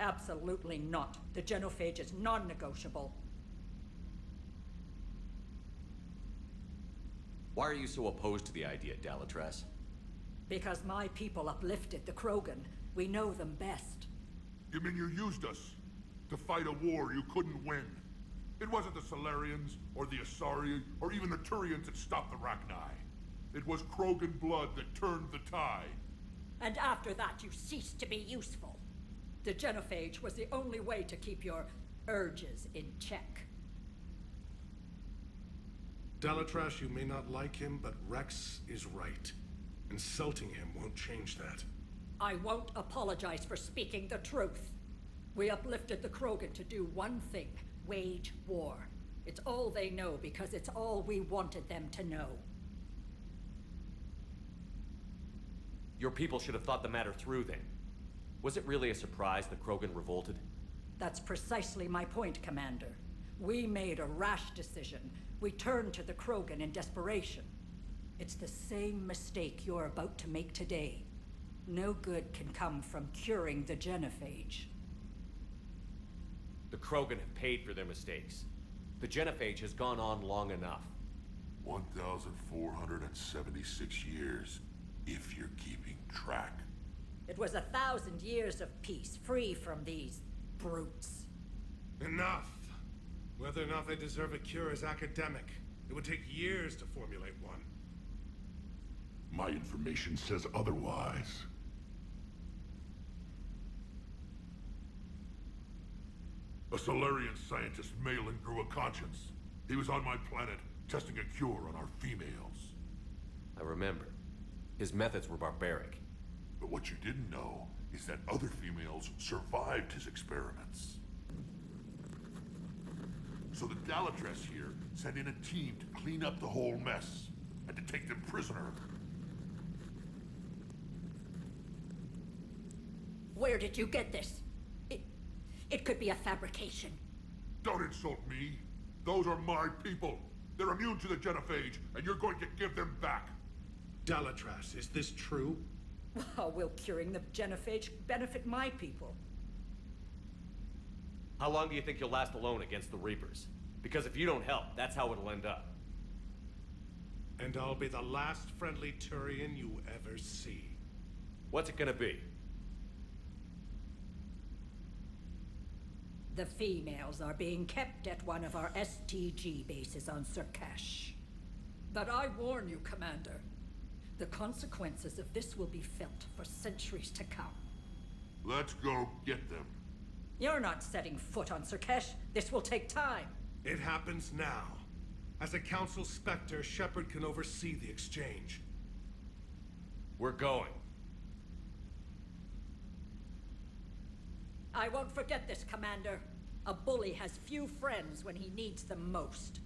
Absolutely not. The genophage is non-negotiable. Why are you so opposed to the idea, Dalatrass? Because my people uplifted the Krogan. We know them best. You mean you used us to fight a war you couldn't win? It wasn't the Solarians, or the Asari, or even the Turians that stopped the Rachni. It was Krogan blood that turned the tide. And after that, you ceased to be useful. The genophage was the only way to keep your urges in check. Dalatrass, you may not like him, but Wrex is right. Insulting him won't change that. I won't apologize for speaking the truth. We uplifted the Krogan to do one thing: wage war. It's all they know because it's all we wanted them to know. Your people should have thought the matter through then. Was it really a surprise the Krogan revolted? That's precisely my point, Commander. We made a rash decision. We turned to the Krogan in desperation. It's the same mistake you're about to make today. No good can come from curing the genophage. The Krogan have paid for their mistakes. The genophage has gone on long enough. 1,476 years, if you're keeping track. It was 1,000 years of peace, free from these brutes. Enough! Whether or not they deserve a cure is academic. It would take years to formulate one. My information says otherwise. A Solarian scientist, Malin, grew a conscience. He was on my planet, testing a cure on our females. I remember. His methods were barbaric. But what you didn't know is that other females survived his experiments. So the Dalatrass here sent in a team to clean up the whole mess, and to take them prisoner. Where did you get this? It could be a fabrication. Don't insult me. Those are my people. They're immune to the genophage, and you're going to give them back. Dalatrass, is this true? How will curing the genophage benefit my people? How long do you think you'll last alone against the Reapers? Because if you don't help, that's how it'll end up. And I'll be the last friendly Turian you ever see. What's it gonna be? The females are being kept at one of our STG bases on Surkash. But I warn you, Commander. The consequences of this will be felt for centuries to come. Let's go get them. You're not setting foot on Surkash. This will take time. It happens now. As a Council Spectre, Shepard can oversee the exchange. We're going. I won't forget this, Commander. A bully has few friends when he needs them most.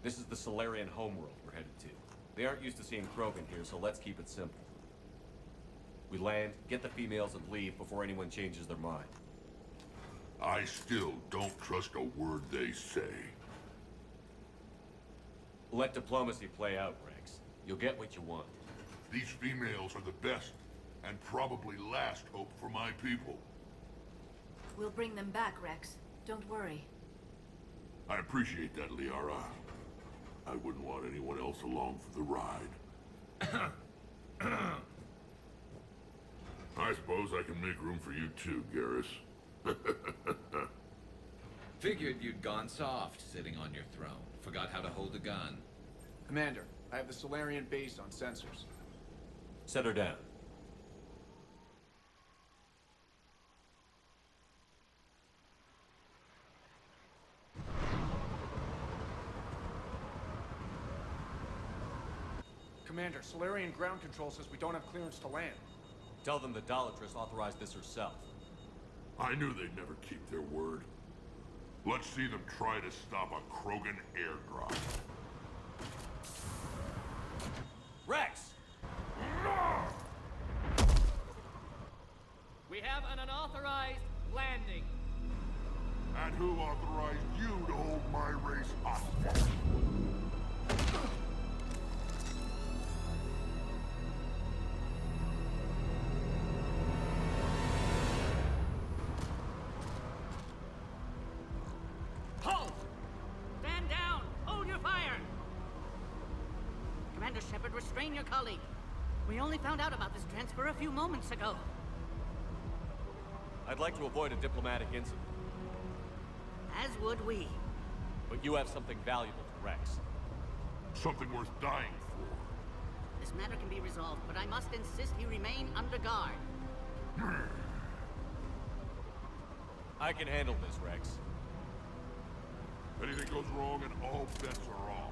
This is the Solarian homeworld we're headed to. They aren't used to seeing Krogan here, so let's keep it simple. We land, get the females, and leave before anyone changes their mind. I still don't trust a word they say. Let diplomacy play out, Wrex. You'll get what you want. These females are the best, and probably last hope for my people. We'll bring them back, Wrex. Don't worry. I appreciate that, Liara. I wouldn't want anyone else along for the ride. I suppose I can make room for you too, Garrus. Figured you'd gone soft sitting on your throne. Forgot how to hold a gun. Commander, I have the Solarian base on sensors. Set her down. Commander, Solarian ground control says we don't have clearance to land. Tell them the Dolatress authorized this herself. I knew they'd never keep their word. Let's see them try to stop a Krogan airdrop. Wrex! We have an unauthorized landing. And who authorized you to hold my race hostage? Halt! Stand down! Hold your fire! Commander Shepard, restrain your colleague. We only found out about this transfer a few moments ago. I'd like to avoid a diplomatic incident, As would we. but you have something valuable to Wrex. Something worth dying for. This matter can be resolved, but I must insist he remain under guard. I can handle this, Wrex. Anything goes wrong and all bets are off.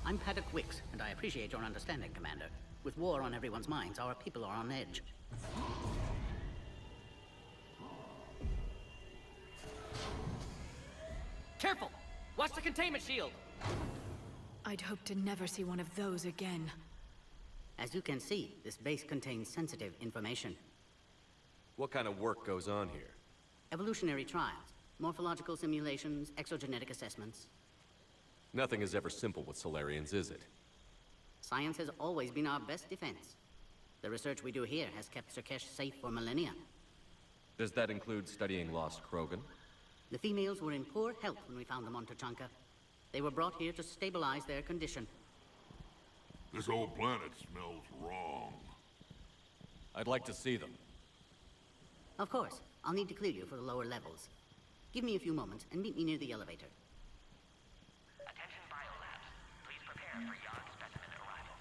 I'm Paddock Wicks, and I appreciate your understanding, Commander. With war on everyone's minds, our people are on edge. Careful! Watch the containment shield! I'd hope to never see one of those again. As you can see, this base contains sensitive information. What kind of work goes on here? Evolutionary trials, morphological simulations, exogenetic assessments. Nothing is ever simple with Solarians, is it? Science has always been our best defense. The research we do here has kept Surkesh safe for millennia. Does that include studying lost Krogan? The females were in poor health when we found them on Tuchanka. They were brought here to stabilize their condition. This whole planet smells wrong. I'd like to see them. Of course, I'll need to clear you for the lower levels. Give me a few moments and meet me near the elevator. Attention biolabs. Please prepare for yacht specimen arrival.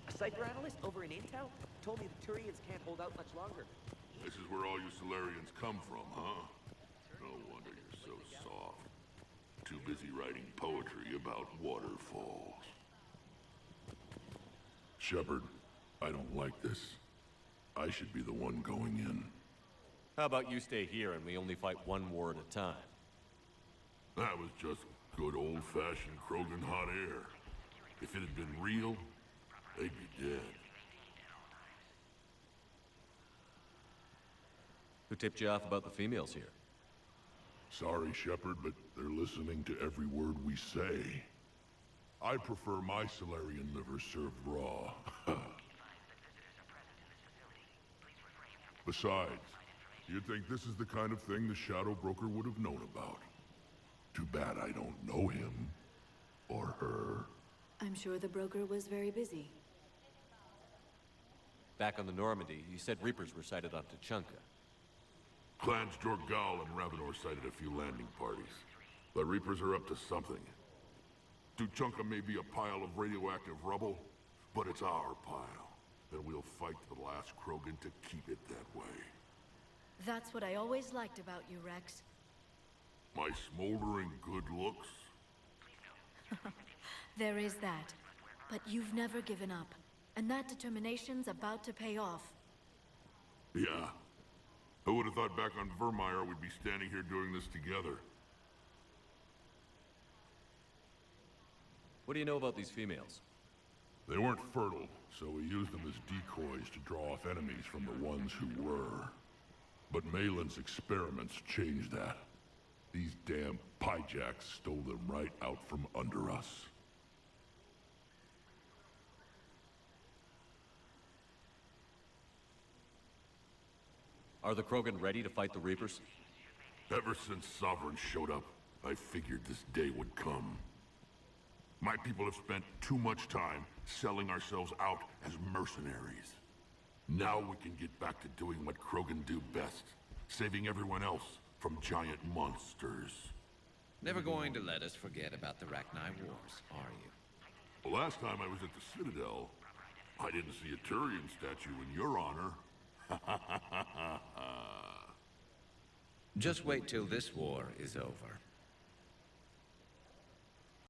A cipher analyst over in Intel told me the Turians can't hold out much longer. This is where all you Solarians come from, huh? No wonder you're so soft. Too busy writing poetry about waterfalls. Shepard, I don't like this. I should be the one going in. How about you stay here and we only fight one war at a time? That was just good old-fashioned Krogan hot air. If it had been real, they'd be dead. Who tipped you off about the females here? Sorry, Shepard, but they're listening to every word we say. I prefer my Solarian liver served raw. Besides, you'd think this is the kind of thing the Shadow Broker would have known about. Too bad I don't know him. Or her. I'm sure the broker was very busy. Back on the Normandy, you said Reapers were sighted on Tuchanka. Clans Jorgal and Ravenor sighted a few landing parties. The Reapers are up to something. Tuchanka may be a pile of radioactive rubble, but it's our pile. And we'll fight to the last Krogan to keep it that way. That's what I always liked about you, Wrex. My smoldering good looks? There is that. But you've never given up. And that determination's about to pay off. Yeah. Who would have thought back on Vermeer we'd be standing here doing this together? What do you know about these females? They weren't fertile, so we used them as decoys to draw off enemies from the ones who were. But Malin's experiments changed that. These damn pyjacks stole them right out from under us. Are the Krogan ready to fight the Reapers? Ever since Sovereign showed up, I figured this day would come. My people have spent too much time selling ourselves out as mercenaries. Now we can get back to doing what Krogan do best, saving everyone else from giant monsters. Never going to let us forget about the Rachni Wars, are you? The last time I was at the Citadel, I didn't see a Turian statue in your honor. Just wait till this war is over.